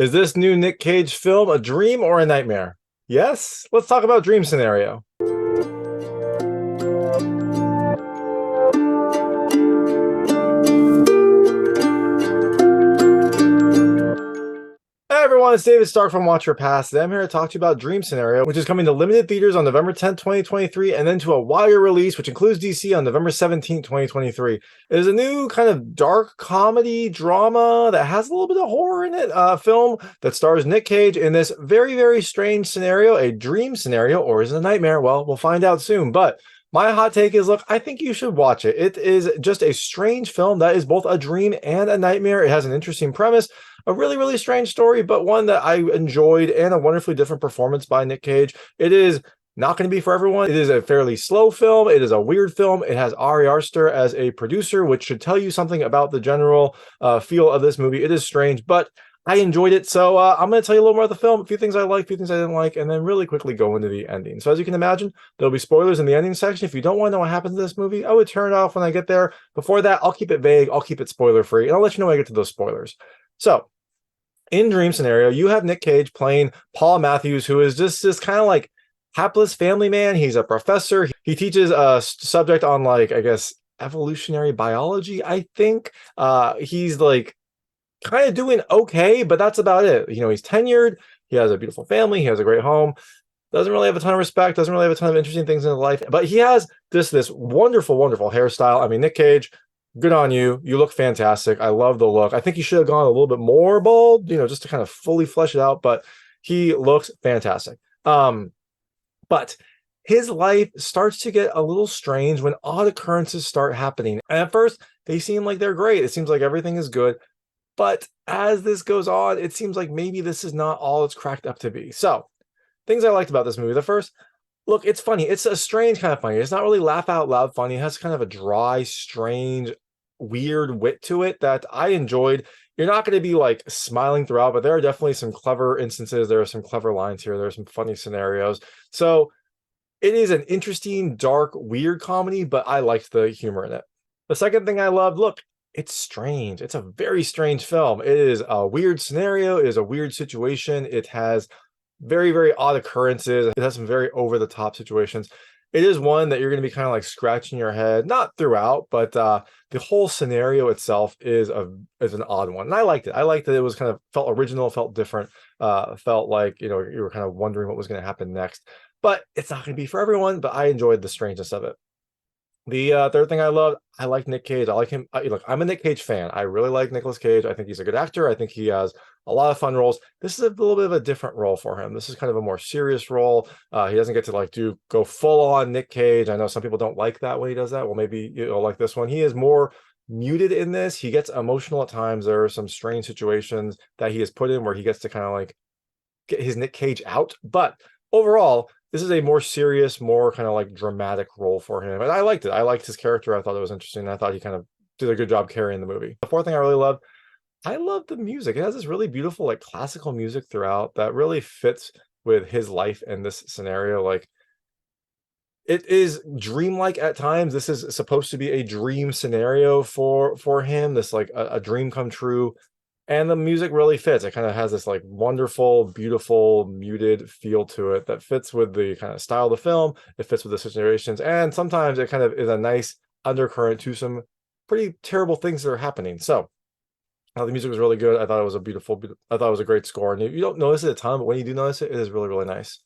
Is this new Nic Cage film a dream or a nightmare? Yes? Let's talk about dream scenario. Hey everyone, it's David Stark from Watch Your Past. Today I'm here to talk to you about Dream Scenario, which is coming to limited theaters on November 10th, 2023, and then to a wider release, which includes DC on November 17th, 2023. It is a new kind of dark comedy drama that has a little bit of horror in it, film that stars Nic Cage in this very, very strange scenario, a dream scenario, or is it a nightmare? Well, we'll find out soon, but my hot take is, look, I think you should watch it. It is just a strange film that is both a dream and a nightmare. It has an interesting premise, a really, really strange story, but one that I enjoyed, and a wonderfully different performance by Nic Cage. It is not going to be for everyone. It is a fairly slow film. It is a weird film. It has Ari Aster as a producer, which should tell you something about the general feel of this movie. It is strange, but I enjoyed it. So I'm going to tell you a little more about the film, a few things I liked, a few things I didn't like, and then really quickly go into the ending. So as you can imagine, there'll be spoilers in the ending section. If you don't want to know what happens in this movie, I would turn it off when I get there. Before that, I'll keep it vague. I'll keep it spoiler free, and I'll let you know when I get to those spoilers. So in Dream Scenario, you have Nic Cage playing Paul Matthews, who is just this kind of like hapless family man. He's a professor. He teaches a subject on, like, I guess, evolutionary biology, I think. He's like kind of doing okay, but that's about it. You know, he's tenured. He has a beautiful family. He has a great home. Doesn't really have a ton of respect. Doesn't really have a ton of interesting things in his life. But he has this wonderful, wonderful hairstyle. I mean, Nic Cage, good on you. You look fantastic. I love the look. I think he should have gone a little bit more bald, you know, just to kind of fully flesh it out. But he looks fantastic. But his life starts to get a little strange when odd occurrences start happening. And at first, they seem like they're great. It seems like everything is good. But as this goes on, it seems like maybe this is not all it's cracked up to be. So, things I liked about this movie. The first, look, it's funny. It's a strange kind of funny. It's not really laugh out loud funny. It has kind of a dry, strange, weird wit to it that I enjoyed. You're not going to be like smiling throughout, but there are definitely some clever instances. There are some clever lines here. There are some funny scenarios. So it is an interesting, dark, weird comedy, but I liked the humor in it. The second thing I loved, look, it's strange. It's a very strange film. It is a weird scenario. It is a weird situation. It has very, very odd occurrences. It has some very over-the-top situations. It is one that you're going to be kind of like scratching your head, not throughout, but the whole scenario itself is an odd one. And I liked it. I liked that it was kind of felt original, felt different, felt like, you know, you were kind of wondering what was going to happen next. But it's not going to be for everyone, but I enjoyed the strangeness of it. The third thing I like Nic Cage. I like him. Look, I'm a Nic Cage fan. I really like Nicolas Cage. I think he's a good actor. I think he has a lot of fun roles. This is a little bit of a different role for him. This is kind of a more serious role. He doesn't get to like go full on Nic Cage. I know some people don't like that when he does that. Well, maybe you'll like this one. He is more muted in this. He gets emotional at times. There are some strange situations that he is put in where he gets to kind of like get his Nic Cage out. But overall, this is a more serious, more kind of like dramatic role for him. And I liked it. I liked his character. I thought it was interesting. I thought he kind of did a good job carrying the movie. The fourth thing I really loved, I love the music. It has this really beautiful, like, classical music throughout that really fits with his life and this scenario. Like, it is dreamlike at times. This is supposed to be a dream scenario for him. This like a dream come true. And the music really fits. It kind of has this like wonderful, beautiful, muted feel to it that fits with the kind of style of the film. It fits with the situations. And sometimes it kind of is a nice undercurrent to some pretty terrible things that are happening. So the music was really good. I thought it was I thought it was a great score. And you don't notice it a ton, but when you do notice it, it is really, really nice.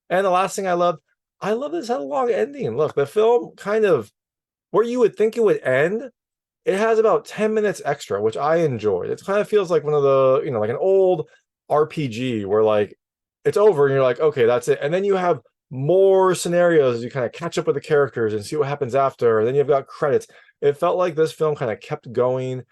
And the last thing I love this had a long ending. Look, the film kind of, where you would think it would end, it has about 10 minutes extra, which I enjoyed. It kind of feels like one of the, you know, like an old RPG where like it's over and you're like, okay, that's it. And then you have more scenarios. You kind of catch up with the characters and see what happens after. And then you've got credits. It felt like this film kind of kept going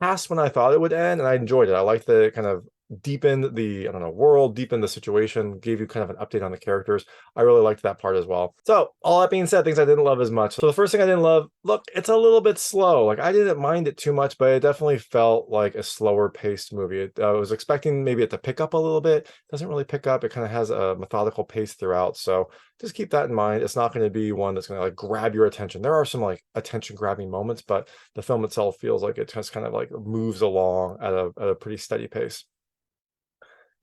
past when I thought it would end, and I enjoyed it. I liked that it kind of deepened the, I don't know, world, deepened the situation, gave you kind of an update on the characters. I really liked that part as well. So all that being said, things I didn't love as much. So the first thing I didn't love, look, it's a little bit slow. Like, I didn't mind it too much, but it definitely felt like a slower paced movie. I was expecting maybe it to pick up a little bit. It doesn't really pick up. It kind of has a methodical pace throughout. So just keep that in mind. It's not going to be one that's going to like grab your attention. There are some like attention grabbing moments, but the film itself feels like it just kind of like moves along at a pretty steady pace.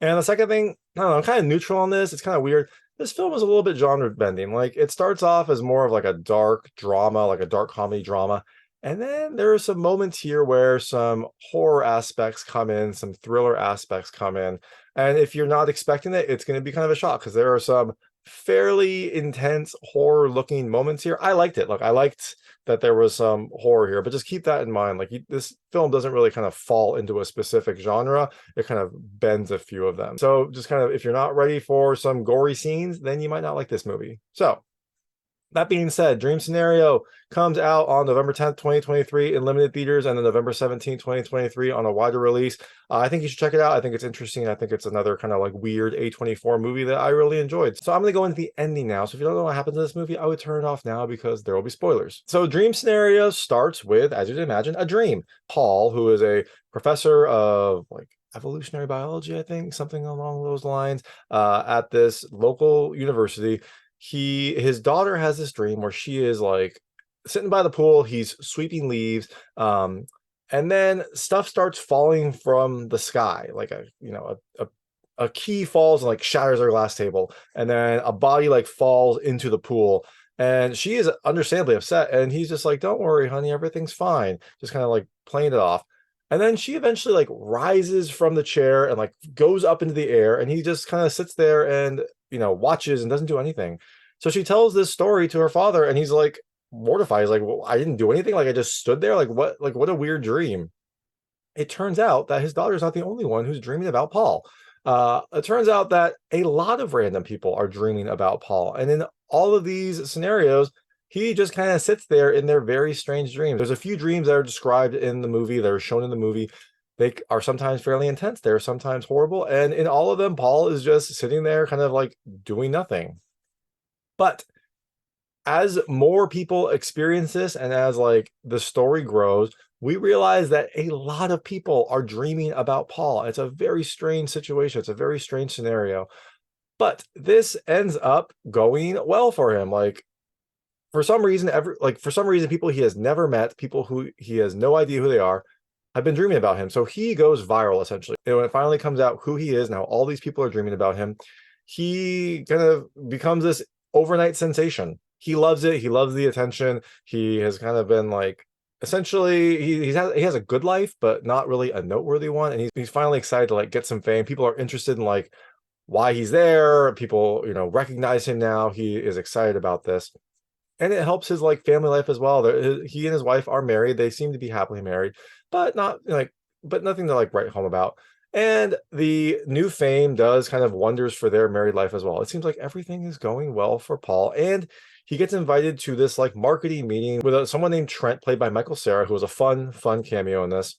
And the second thing, I don't know, I'm kind of neutral on this. It's kind of weird. This film is a little bit genre bending. Like it starts off as more of like a dark drama, like a dark comedy drama. And then there are some moments here where some horror aspects come in, some thriller aspects come in. And if you're not expecting it, it's going to be kind of a shock because there are some fairly intense horror looking moments here. I liked it. Look, I liked that there was some horror here, but just keep that in mind. Like this film doesn't really kind of fall into a specific genre. It kind of bends a few of them. So just kind of, if you're not ready for some gory scenes, then you might not like this movie. So that being said, Dream Scenario comes out on November 10th, 2023 in limited theaters, and then November 17th, 2023 on a wider release. I think you should check it out. I think it's interesting. I think it's another kind of like weird A24 movie that I really enjoyed. So I'm going to go into the ending now. So if you don't know what happens in this movie, I would turn it off now because there will be spoilers. So Dream Scenario starts with, as you'd imagine, a dream. Paul, who is a professor of like evolutionary biology, I think, something along those lines, at this local university, his daughter has this dream where she is like sitting by the pool, he's sweeping leaves, and then stuff starts falling from the sky, like a key falls and like shatters her glass table, and then a body like falls into the pool, and she is understandably upset, and he's just like, don't worry honey, everything's fine, just kind of like playing it off. And then she eventually like rises from the chair and like goes up into the air, and he just kind of sits there and watches and doesn't do anything. So she tells this story to her father, and he's like mortified. He's like, well, I didn't do anything. Like I just stood there. Like what a weird dream. It turns out that his daughter is not the only one who's dreaming about Paul. It turns out that a lot of random people are dreaming about Paul. And in all of these scenarios, he just kind of sits there in their very strange dreams. There's a few dreams that are described in the movie, that are shown in the movie. They are sometimes fairly intense. They're sometimes horrible. And in all of them, Paul is just sitting there kind of like doing nothing. But as more people experience this, and as like the story grows, we realize that a lot of people are dreaming about Paul. It's a very strange situation. It's a very strange scenario. But this ends up going well for him. Like for some reason, people he has never met, people who he has no idea who they are, have been dreaming about him. So he goes viral essentially. And when it finally comes out who he is, now all these people are dreaming about him, he kind of becomes this overnight sensation. He loves it. He loves the attention. He has kind of been like, essentially, he has a good life, but not really a noteworthy one. And he's finally excited to like get some fame. People are interested in like why he's there. People, recognize him now. He is excited about this. And it helps his like family life as well. He and his wife are married. They seem to be happily married, but nothing to like write home about. And the new fame does kind of wonders for their married life as well. It seems like everything is going well for Paul, and he gets invited to this like marketing meeting with someone named Trent, played by Cera, who was a fun cameo in this,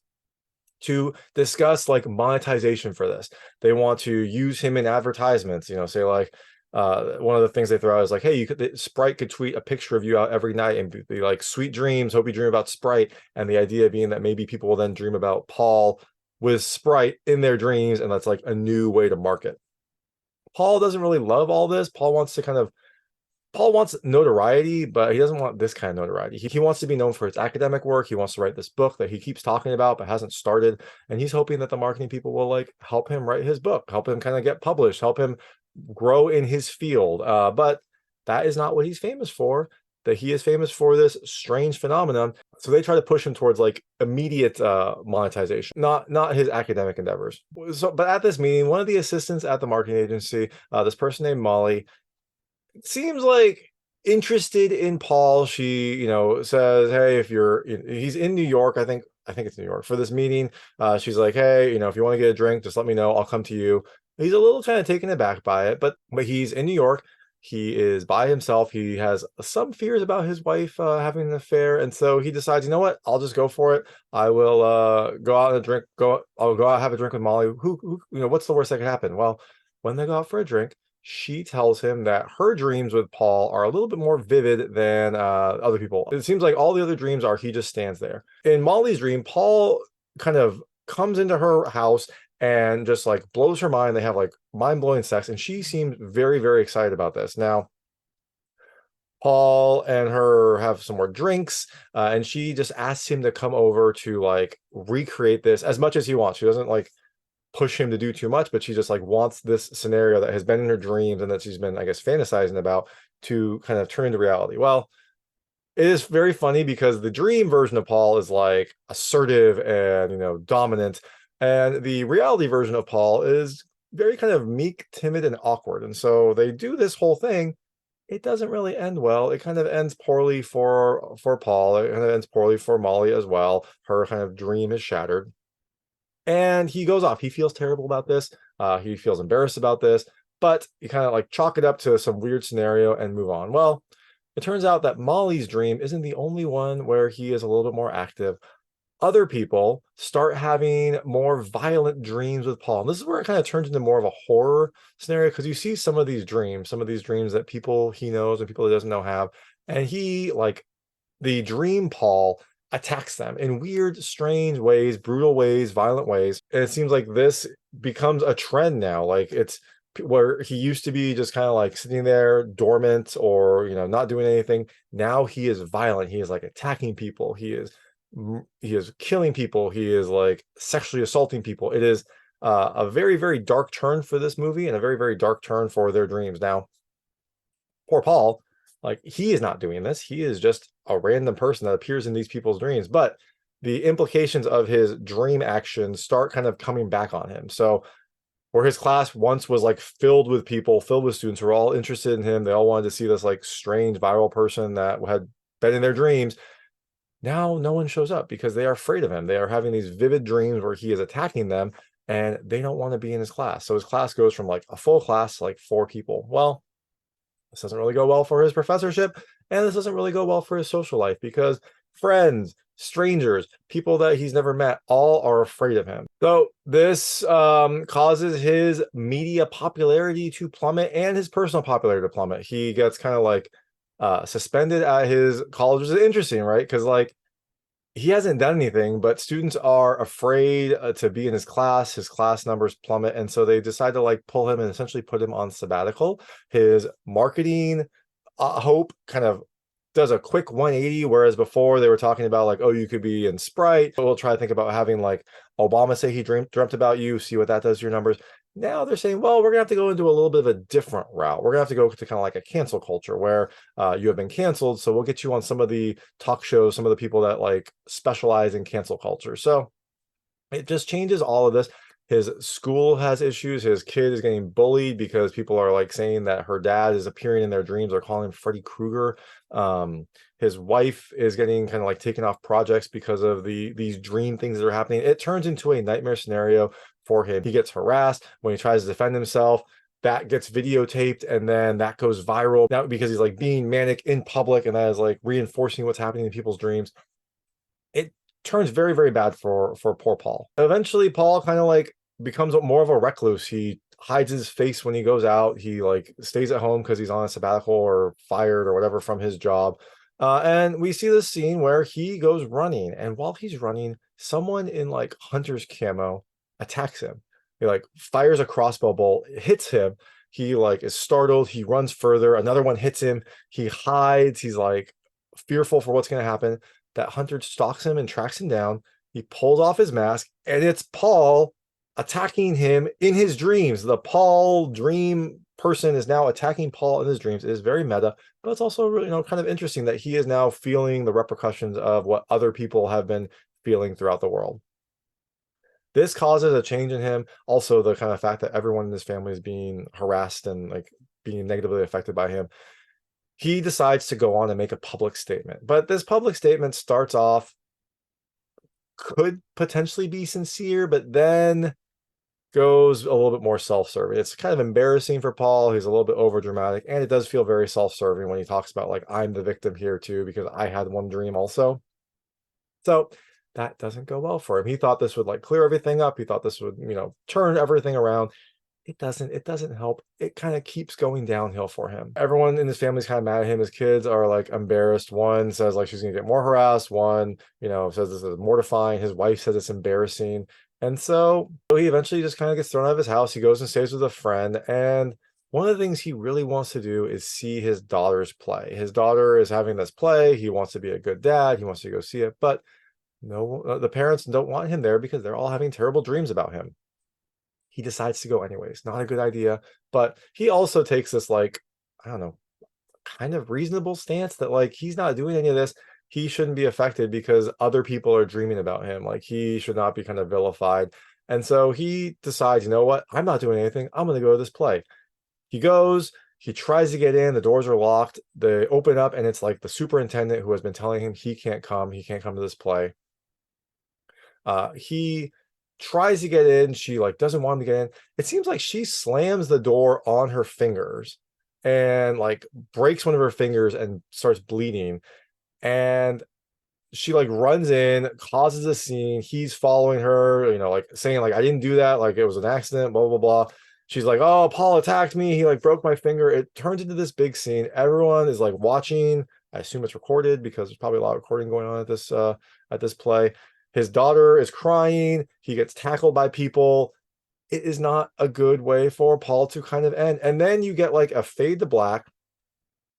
to discuss like monetization for this. They want to use him in advertisements, say like, one of the things they throw out is like, hey, Sprite could tweet a picture of you out every night and be like, sweet dreams, hope you dream about Sprite. And the idea being that maybe people will then dream about Paul with Sprite in their dreams, and that's like a new way to market. Paul doesn't really love all this. Paul wants notoriety, but he doesn't want this kind of notoriety. He wants to be known for his academic work. He wants to write this book that he keeps talking about but hasn't started, and he's hoping that the marketing people will like help him write his book, help him kind of get published, help him grow in his field. But that is not what he's famous for. That he is famous for this strange phenomenon. So they try to push him towards like immediate monetization, not his academic endeavors. But at this meeting, one of the assistants at the marketing agency, this person named Molly, seems like interested in Paul. She, says, hey, he's in New York, I think it's New York for this meeting. She's like, hey, if you want to get a drink, just let me know. I'll come to you. He's a little kind of taken aback by it, but he's in New York. He is by himself. He has some fears about his wife having an affair, and so he decides, you know what? I'll just go for it. I will go out and drink. I'll go out and have a drink with Molly. Who, what's the worst that could happen? Well, when they go out for a drink, she tells him that her dreams with Paul are a little bit more vivid than other people. It seems like all the other dreams are he just stands there. In Molly's dream, Paul kind of comes into her house and just like blows her mind. They have like mind-blowing sex, and she seems very, very excited about this. Now, Paul and her have some more drinks, and she just asks him to come over to like recreate this as much as he wants. She doesn't like push him to do too much, but she just like wants this scenario that has been in her dreams and that she's been, I guess, fantasizing about to kind of turn into reality. Well, it is very funny because the dream version of Paul is like assertive and, dominant, and the reality version of Paul is very kind of meek, timid, and awkward. And so they do this whole thing. It doesn't really end well. It kind of ends poorly for Paul. It kind of ends poorly for Molly as well. Her kind of dream is shattered. And he goes off. He feels terrible about this. He feels embarrassed about this, but you kind of like chalk it up to some weird scenario and move on. Well, it turns out that Molly's dream isn't the only one where he is a little bit more active. Other people start having more violent dreams with Paul. And this is where it kind of turns into more of a horror scenario, because you see some of these dreams that people he knows and people he doesn't know have. And he, like, the dream Paul attacks them in weird, strange ways, brutal ways, violent ways. And it seems like this becomes a trend now. Like, it's where he used to be just kind of like sitting there dormant or, not doing anything. Now he is violent. He is like attacking people. He is killing people. He is like sexually assaulting people. It is a very, very dark turn for this movie and a very, very dark turn for their dreams. Now, poor Paul, like, he is not doing this. He is just a random person that appears in these people's dreams, but the implications of his dream actions start kind of coming back on him. So where his class once was like filled with people, filled with students who were all interested in him, they all wanted to see this like strange viral person that had been in their dreams. Now no one shows up because they are afraid of him. They are having these vivid dreams where he is attacking them, and they don't want to be in his class. So his class goes from like a full class to like 4 people. Well, this doesn't really go well for his professorship, and this doesn't really go well for his social life, because friends, strangers, people that he's never met, all are afraid of him. So this causes his media popularity to plummet and his personal popularity to plummet. He gets kind of like suspended at his college, which is interesting, right? Because like, he hasn't done anything, but students are afraid to be in his class. His class numbers plummet, and so they decide to like pull him and essentially put him on sabbatical. His marketing hope kind of does a quick 180, whereas before they were talking about like, oh, you could be in Sprite. We'll try to think about having like Obama say he dreamt about you, see what that does to your numbers. Now they're saying, well, we're gonna have to go into a little bit of a different route. We're gonna have to go to kind of like a cancel culture where you have been canceled. So we'll get you on some of the talk shows, some of the people that like specialize in cancel culture. So it just changes all of this. His school has issues. His kid is getting bullied because people are like saying that her dad is appearing in their dreams or calling him Freddy Krueger. His wife is getting kind of like taken off projects because of these dream things that are happening. It turns into a nightmare scenario for him. He gets harassed when he tries to defend himself. That gets videotaped, and then that goes viral now because he's like being manic in public, and that is like reinforcing what's happening in people's dreams. It turns very, very bad for poor Paul. Eventually, Paul kind of like becomes more of a recluse. He hides his face when he goes out. He like stays at home because he's on a sabbatical or fired or whatever from his job. And we see this scene where he goes running, and while he's running, someone in like hunter's camo attacks him. He like fires a crossbow bolt, hits him. He like is startled. He runs further. Another one hits him. He hides. He's like fearful for what's going to happen. That hunter stalks him and tracks him down. He pulls off his mask, and it's Paul attacking him in his dreams. The Paul dream person is now attacking Paul in his dreams. It is very meta, but it's also really, kind of interesting that he is now feeling the repercussions of what other people have been feeling throughout the world. This causes a change in him. Also, the kind of fact that everyone in his family is being harassed and like being negatively affected by him. He decides to go on and make a public statement. But this public statement starts off, could potentially be sincere, but then goes a little bit more self-serving. It's kind of embarrassing for Paul. He's a little bit over dramatic, and it does feel very self-serving when he talks about like, I'm the victim here too because I had one dream also. So that doesn't go well for him. He thought this would like clear everything up. He thought this would, turn everything around. It doesn't help. It kind of keeps going downhill for him. Everyone in his family is kind of mad at him. His kids are like embarrassed. One says like she's gonna get more harassed. One, says this is mortifying. His wife says it's embarrassing. And so he eventually just kind of gets thrown out of his house. He goes and stays with a friend. And one of the things he really wants to do is see his daughter's play. His daughter is having this play. He wants to be a good dad. He wants to go see it. But no, the parents don't want him there because they're all having terrible dreams about him. he decides to go anyways. Not a good idea, but he also takes this like, I don't know, kind of reasonable stance that like he's not doing any of this. He shouldn't be affected because other people are dreaming about him. Like he should not be kind of vilified. And so he decides, you know what? I'm not doing anything. I'm going to go to this play. He goes, he tries to get in, the doors are locked. They open up and it's like the superintendent who has been telling him he can't come to this play. He tries to get in, she like doesn't want him to get in. It seems like she slams the door on her fingers and like breaks one of her fingers and starts bleeding. And she like runs in, causes a scene. He's following her, you know, like saying like I didn't do that, like it was an accident, blah blah blah. She's like, oh, Paul attacked me, he like broke my finger. It turns into this big scene. Everyone is like watching. I assume it's recorded because there's probably a lot of recording going on at this play. His daughter is crying. He gets tackled by people. It is not a good way for Paul to kind of end. And then you get like a fade to black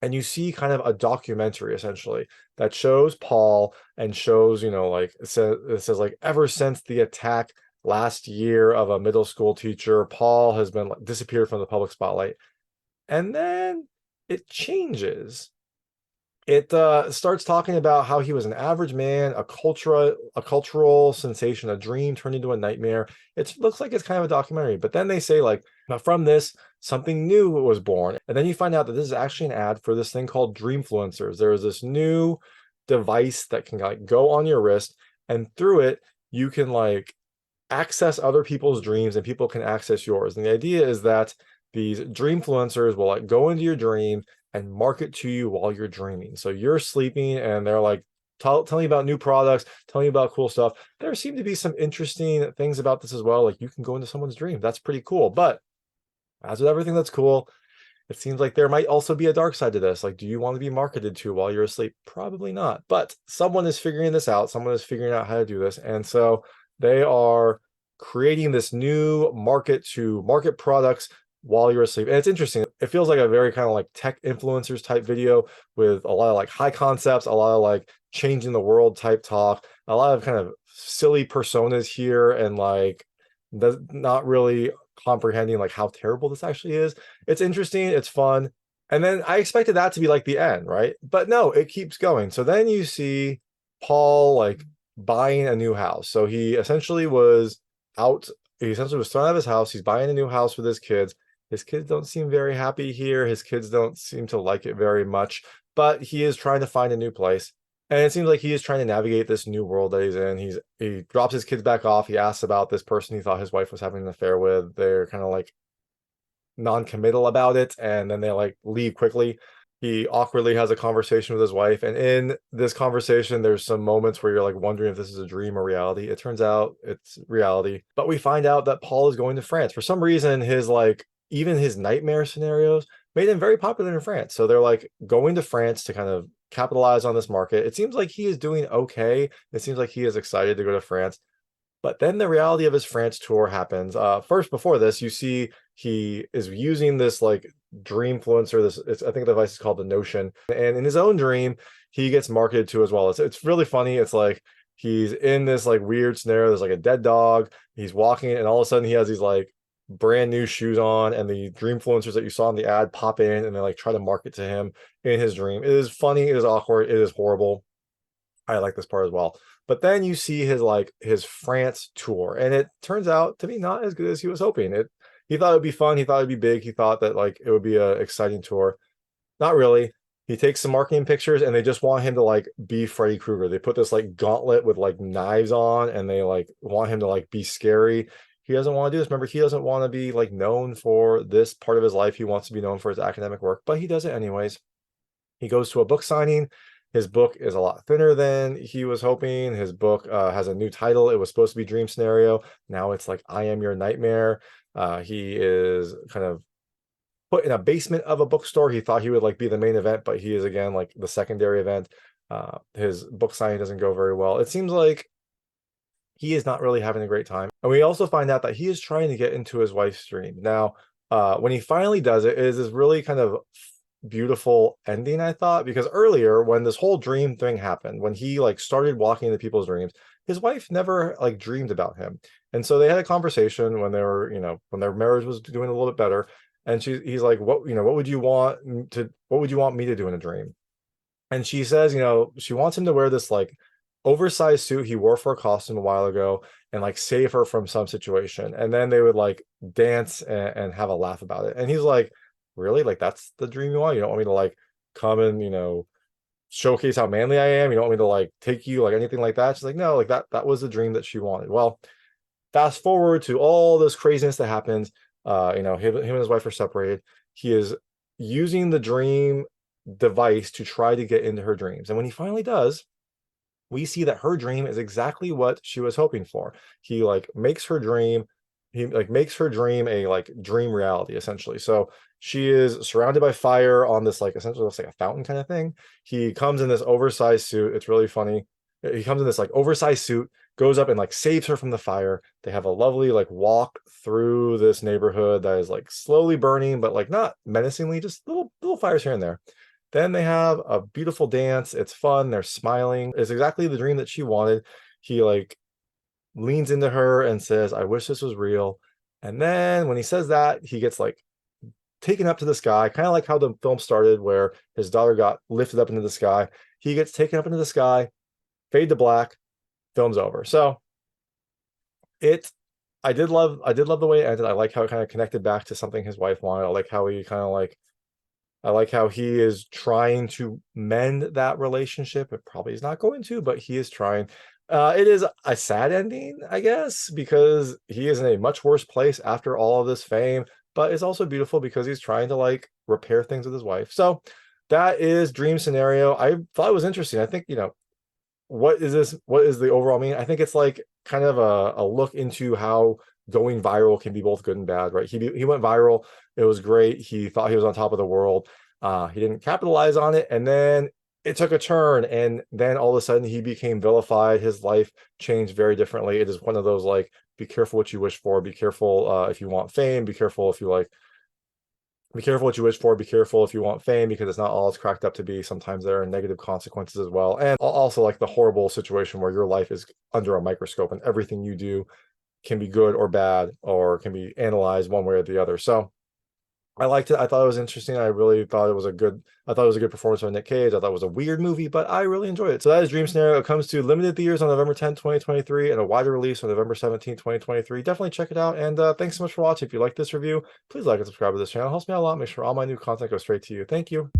and you see kind of a documentary essentially that shows Paul and shows, you know, like it says like ever since the attack last year of a middle school teacher, Paul has been like, disappeared from the public spotlight. And then it changes. It starts talking about how he was an average man, a cultural sensation, a dream turned into a nightmare. It looks like it's kind of a documentary, but then they say like, from this, something new was born. And then you find out that this is actually an ad for this thing called Dreamfluencers. There is this new device that can like go on your wrist, and through it, you can like access other people's dreams and people can access yours. And the idea is that these Dreamfluencers will like go into your dream and market to you while you're dreaming. So you're sleeping and they're like, tell you about new products, tell you about cool stuff. There seem to be some interesting things about this as well. Like you can go into someone's dream. That's pretty cool. But as with everything that's cool, it seems like there might also be a dark side to this. Like, do you want to be marketed to while you're asleep? Probably not. But someone is figuring this out. Someone is figuring out how to do this. And so they are creating this new market to market products while you're asleep. And it's interesting. It feels like a very kind of like tech influencers type video with a lot of like high concepts, a lot of like changing the world type talk, a lot of kind of silly personas here, and like not really comprehending like how terrible this actually is. It's interesting, it's fun. And then I expected that to be like the end, right? But no, it keeps going. So then you see Paul like buying a new house. So he essentially was thrown out of his house. He's buying a new house with his kids. His kids don't seem very happy here. His kids don't seem to like it very much, but he is trying to find a new place. And it seems like he is trying to navigate this new world that he's in. He drops his kids back off. He asks about this person he thought his wife was having an affair with. They're kind of like non-committal about it, and then they like leave quickly. He awkwardly has a conversation with his wife, and in this conversation there's some moments where you're like wondering if this is a dream or reality. It turns out it's reality, but we find out that Paul is going to France. For some reason, his like even his nightmare scenarios made him very popular in France. So they're like going to France to kind of capitalize on this market. It seems like he is doing okay. It seems like he is excited to go to France. But then the reality of his France tour happens. First, before this, you see he is using this like Dreamfluencer. I think the device is called the Notion. And in his own dream, he gets marketed to as well. It's really funny. It's like he's in this like weird scenario. There's like a dead dog. He's walking, and all of a sudden he has these like brand new shoes on, and the Dreamfluencers that you saw in the ad pop in, and they like try to market to him in his dream. It is funny. It is awkward. It is horrible. I like this part as well. But then you see his France tour, and it turns out to be not as good as he was hoping. He thought it would be fun. He thought it'd be big. He thought that like it would be an exciting tour. Not really. He takes some marketing pictures, and they just want him to like be Freddy Krueger. They put this like gauntlet with like knives on, and they like want him to like be scary. He doesn't want to do this. Remember, he doesn't want to be like known for this part of his life. He wants to be known for his academic work, but he does it anyways. He goes to a book signing. His book is a lot thinner than he was hoping. His book has a new title. It was supposed to be Dream Scenario. Now it's like I Am Your Nightmare. He is kind of put in a basement of a bookstore. He thought he would like be the main event, but he is again like the secondary event. His book signing doesn't go very well. It seems like he is not really having a great time. And we also find out that he is trying to get into his wife's dream. Now, when he finally does it, it is this really kind of beautiful ending, I thought, because earlier when this whole dream thing happened, when he like started walking into people's dreams, his wife never like dreamed about him. And so they had a conversation when they were, when their marriage was doing a little bit better. And he's like, what would you want me to do in a dream? And she says, she wants him to wear this like oversized suit he wore for a costume a while ago and like save her from some situation. And then they would like dance and have a laugh about it. And he's like, really? Like, that's the dream you want? You don't want me to like come and, showcase how manly I am? You don't want me to like take you, like anything like that? She's like, no, like that was the dream that she wanted. Well, fast forward to all this craziness that happens. Him and his wife are separated. He is using the dream device to try to get into her dreams. And when he finally does, we see that her dream is exactly what she was hoping for. He like makes her dream a like dream reality, essentially. So she is surrounded by fire on this like essentially looks like a fountain kind of thing. He comes in this oversized suit. It's really funny. He comes in this like oversized suit, goes up and like saves her from the fire. They have a lovely like walk through this neighborhood that is like slowly burning, but like not menacingly, just little fires here and there. Then they have a beautiful dance. It's fun. They're smiling. It's exactly the dream that she wanted. He like leans into her and says, I wish this was real. And then when he says that, he gets like taken up to the sky, kind of like how the film started, where his daughter got lifted up into the sky. He gets taken up into the sky, fade to black, film's over. So I did love the way it ended. I like how it kind of connected back to something his wife wanted. I like how he is trying to mend that relationship. It probably is not going to, but he is trying. It is a sad ending, I guess, because he is in a much worse place after all of this fame, but it's also beautiful because he's trying to like repair things with his wife. So that is Dream Scenario. I thought it was interesting. I think, what is this? What is the overall meaning? I think it's like kind of a look into how going viral can be both good and bad, right? He went viral. It was great. He thought he was on top of the world. He didn't capitalize on it. And then it took a turn. And then all of a sudden he became vilified. His life changed very differently. It is one of those like, be careful what you wish for. Be careful if you want fame. Be careful if you like, be careful what you wish for. Be careful if you want fame, because it's not all it's cracked up to be. Sometimes there are negative consequences as well. And also like the horrible situation where your life is under a microscope and everything you do can be good or bad, or can be analyzed one way or the other. So I liked it. I thought it was interesting. I really thought it was a good performance by Nic Cage. I thought it was a weird movie, but I really enjoyed it. So that is Dream Scenario. It comes to limited theaters on November 10th, 2023, and a wider release on November 17th, 2023. Definitely check it out. And thanks so much for watching. If you like this review, please like and subscribe to this channel. It helps me out a lot. Make sure all my new content goes straight to you. Thank you.